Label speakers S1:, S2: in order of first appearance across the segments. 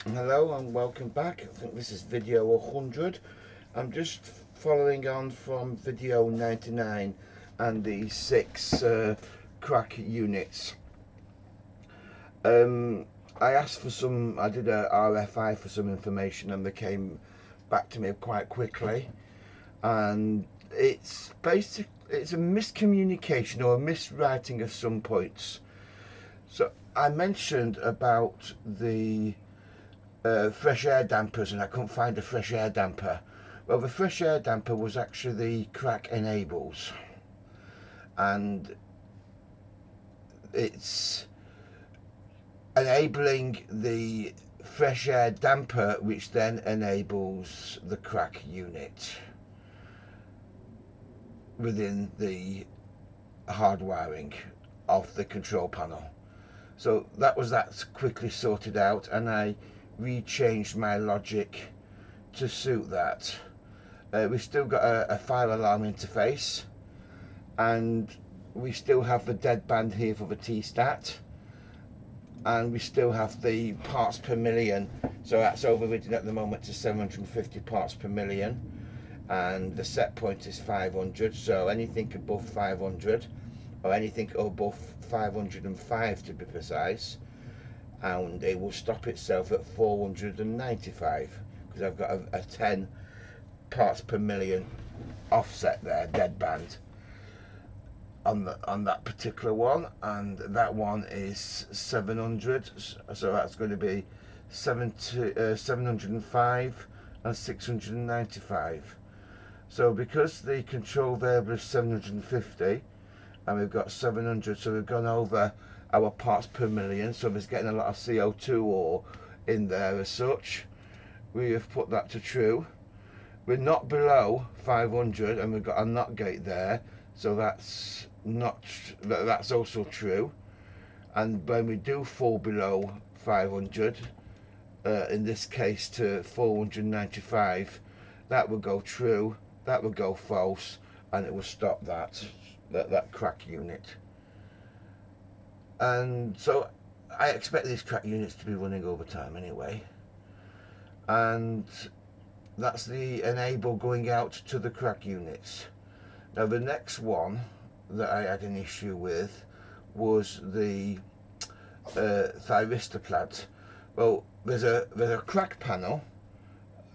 S1: Hello and welcome back. I think this is video 100. I'm just following on from video 99 and the 6 CRAC units. I asked for some, I did a RFI for some information and they came back to me quite quickly, and it's a miscommunication or a miswriting of some points. So I mentioned about the fresh air dampers, and I couldn't find a fresh air damper. Well, the fresh air damper was actually the CRAC enables, and it's enabling the fresh air damper, which then enables the CRAC unit within the hardwiring of the control panel. So that quickly sorted out, and I rechanged my logic to suit that. We've still got a fire alarm interface, and we still have the dead band here for the T-stat, and we still have the parts per million, so that's overridden at the moment to 750 parts per million, and the set point is 500, so anything above 500 or anything above 505 to be precise, and it will stop itself at 495 because I've got a 10 parts per million offset there, dead band, on that particular one, and that one is 700, so that's going to be 705 and 695. So because the control variable is 750 and we've got 700, so we've gone over our parts per million, so it's getting a lot of CO2 or in there as such. We have put that to true. We're not below 500 and we've got a NOT gate there, so that's also true. And when we do fall below 500, in this case to 495, that will go true, that will go false, and it will stop that CRAC unit. And so I expect these CRAC units to be running over time anyway, and that's the enable going out to the CRAC units. Now the next one that I had an issue with was the thyristor plant. Well, there's a CRAC panel,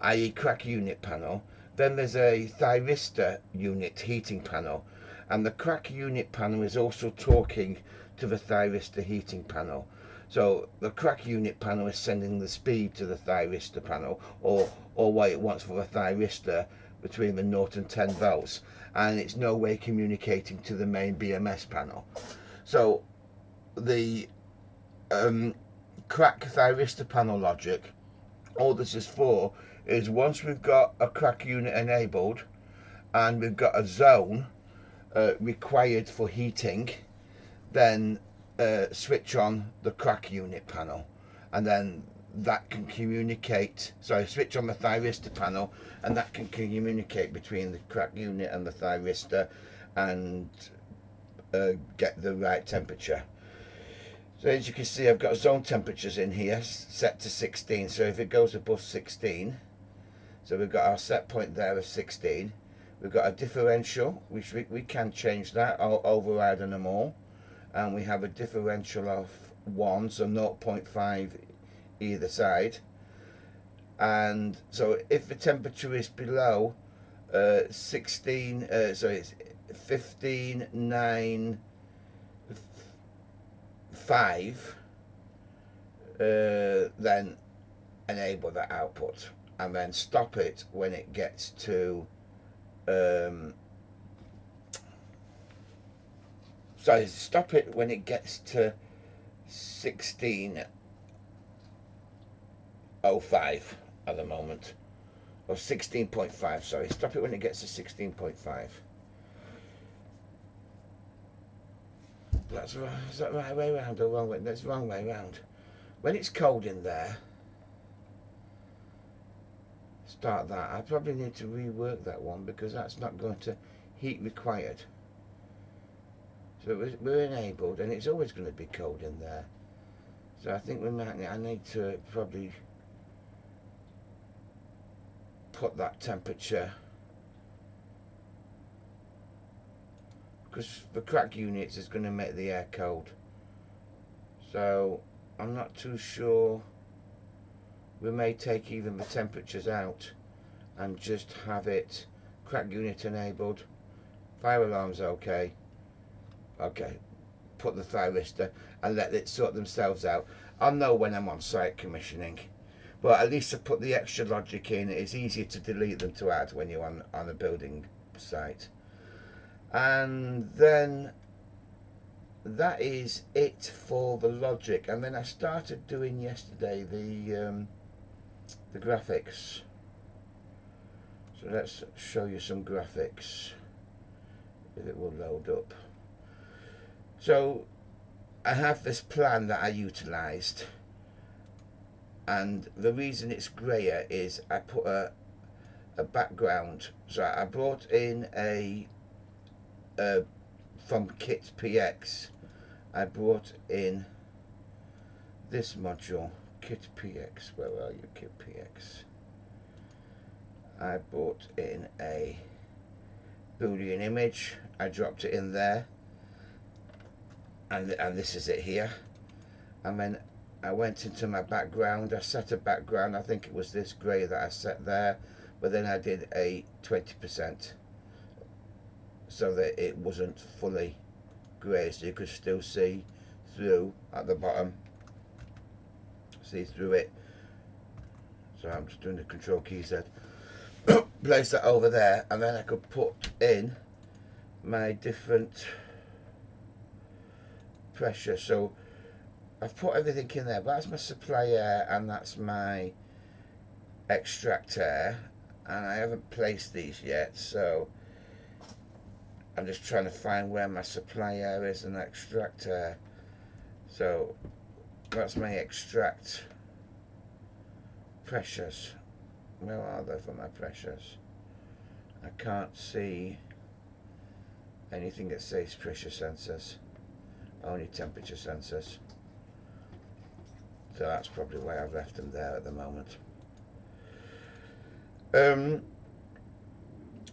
S1: i.e. CRAC unit panel, then there's a thyristor unit heating panel, and the CRAC unit panel is also talking to the thyristor heating panel. So the CRAC unit panel is sending the speed to the thyristor panel, or what it wants for the thyristor between the 0 and 10 volts, and it's no way communicating to the main BMS panel. So the CRAC thyristor panel logic, all this is for is once we've got a CRAC unit enabled and we've got a zone required for heating, then switch on the CRAC unit panel, and then that can communicate, sorry, switch on the thyristor panel, and that can communicate between the CRAC unit and the thyristor and get the right temperature. So as you can see, I've got zone temperatures in here set to 16, so if it goes above 16, so we've got our set point there of 16, we've got a differential, which we can change that, I'll override them all, and we have a differential of 1, so 0.5 either side. And so if the temperature is below 16, so it's 15.9.5, then enable that output, and then stop it when it gets to stop it when it gets to 16.05 at the moment, or 16.5, sorry, stop it when it gets to 16.5. That's right. Is that the right way around or wrong way? That's the wrong way around. When it's cold in there, start that. I probably need to rework that one because that's not going to heat required. So we're enabled, and it's always going to be cold in there. So I think I need to probably put that temperature, because the CRAC units is going to make the air cold. So I'm not too sure. We may take even the temperatures out and just have it CRAC unit enabled. Fire alarm's okay. Okay, put the thyristor and let it sort themselves out. I'll know when I'm on site commissioning. But at least I put the extra logic in. It's easier to delete than to add when you're on a building site. And then that is it for the logic. And then I started doing yesterday the graphics. So let's show you some graphics if it will load up. So I have this plan that I utilised, and the reason it's grayer is I put a background. So I brought in from Kit PX, I brought in this module, Kit PX. Where are you, Kit PX? I brought in a Boolean image. I dropped it in there, and this is it here. And then I went into my background. I set a background. I think it was this grey that I set there, but then I did a 20% so that it wasn't fully grey, so you could still see through at the bottom. See through it. So I'm just doing the control key Z. Place that over there, and then I could put in my different pressure. So I've put everything in there. That's my supply air and that's my extract air, and I haven't placed these yet, so I'm just trying to find where my supply air is and extract air. So that's my extract pressures. Where are they for my pressures? I can't see anything that says pressure sensors, only temperature sensors. So that's probably why I've left them there at the moment.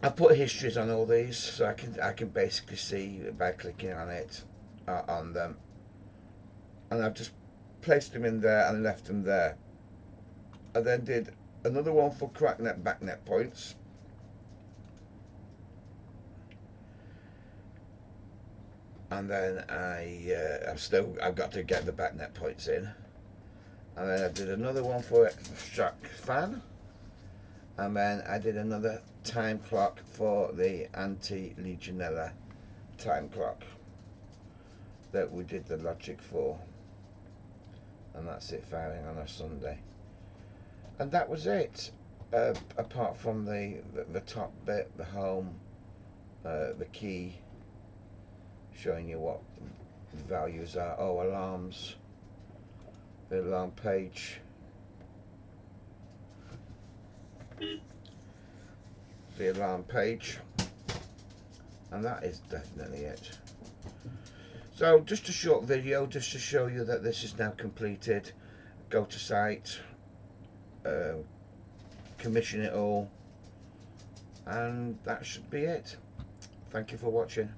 S1: I put histories on all these, so I can basically see by clicking on it, on them, and I've just placed them in there and left them there. I then did another one for crack net, back net points, and then I've got to get the back net points in, and then I did another one for extract fan, and then I did another time clock for the anti-legionella time clock that we did the logic for, and that's it, firing on a Sunday. And that was it, apart from the top bit, the home, the key, showing you what the values are. Oh, alarms, the alarm page, and that is definitely it. So just a short video just to show you that this is now completed. Go to site, commission it all, and that should be it. Thank you for watching.